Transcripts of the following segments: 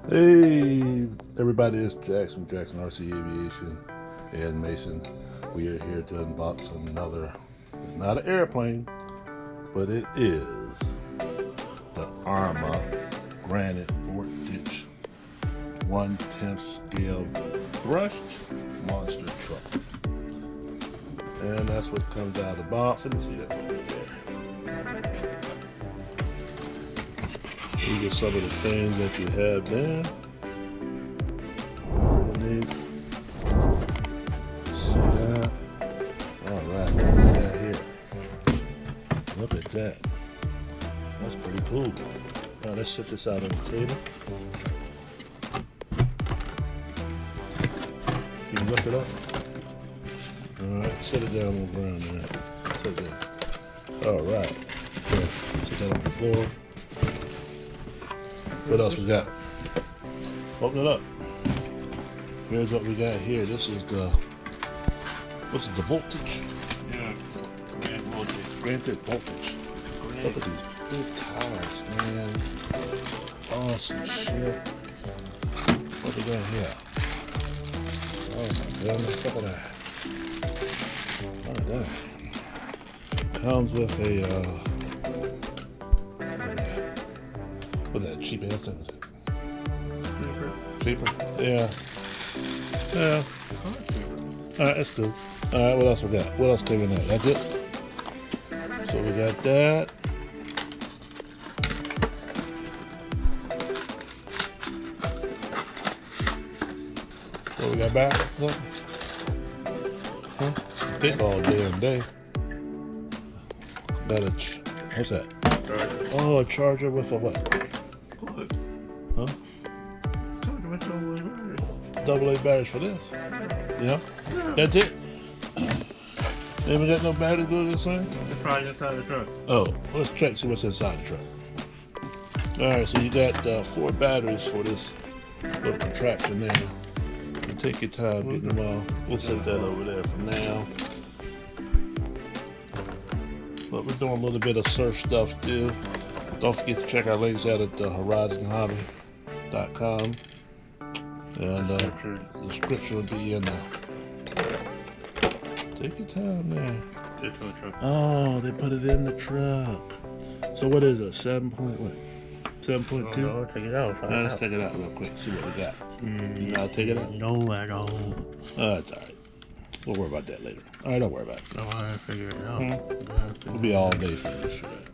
Hey everybody, it's Jackson RC Aviation and Mason. We are here to unbox another, it's not an airplane, but it is the ARRMA Granite 4-inch 1/10 scale brushed monster truck. And that's what comes out of the box. Let me see that right there. These are some of the things that you have there. See that? Alright, what we got here? Look at that. That's pretty cool. Now let's set this out on the table. Can you lift it up? Alright, set it down on the ground there. Set it down. Alright. Okay. Set that on the floor. What else we got? Open it up. Here's what we got here. This is the, what's it, the voltage? Yeah, granite voltage. Granted voltage. Look at these big tires, man. Awesome shit. What we got here? Oh my goodness, look at that. Look at that. Comes with a, what's that, cheap ass thing? Is it? Cheaper? Yeah. Yeah. Alright, that's good. Alright, what else we got? What else came in there? That's it? So we got that. What we got back? Huh? Big all damn day. Got a, what's that? Charger. Oh, a charger with a what? What? Huh? Charger with double A battery. AA batteries for this? Yeah. Yeah? That's it? They haven't got no battery to this thing? It's probably inside the truck. Oh, let's check, see what's inside the truck. Alright, so you got 4 batteries for this little contraption there. You take your time getting them all. We'll set that over there for now. But we're doing a little bit of surf stuff too. Don't forget to check our links out at horizonhobby.com. And the description will be in there. Take your time there. It's in the truck. Oh, they put it in the truck. So what is it? 7 point what? 7.2? No, take it out. Let's take it out real quick. See what we got. You know, take it out. No, I don't. That's all right. We'll worry about that later. All right, don't worry about it. No, I didn't figure it out. We'll be all day for this shit.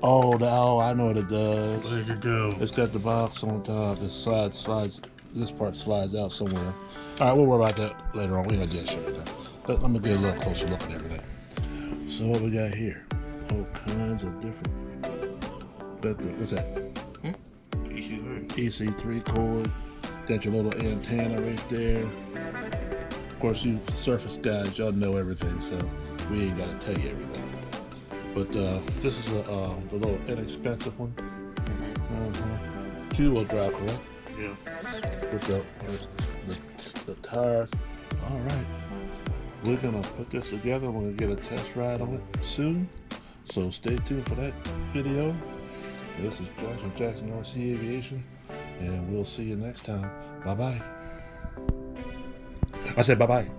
Oh, I know what it does. What did it do? It's got the box on top. It slides. This part slides out somewhere. All right, we'll worry about that later on. We got that shit right now. Let me get a little closer look at everything. So what we got here? All kinds of different. What's that? EC3. EC3 cord. Got your little antenna right there. Of course, you surface guys, y'all know everything, so we ain't gotta tell you everything. But this is the little inexpensive one. 2-wheel drive, correct? Yeah. With the tires. All right, we're gonna put this together. We're gonna get a test ride on it soon, so stay tuned for that video. This is Josh from Jackson RC Aviation, and we'll see you next time. Bye bye. I said bye bye.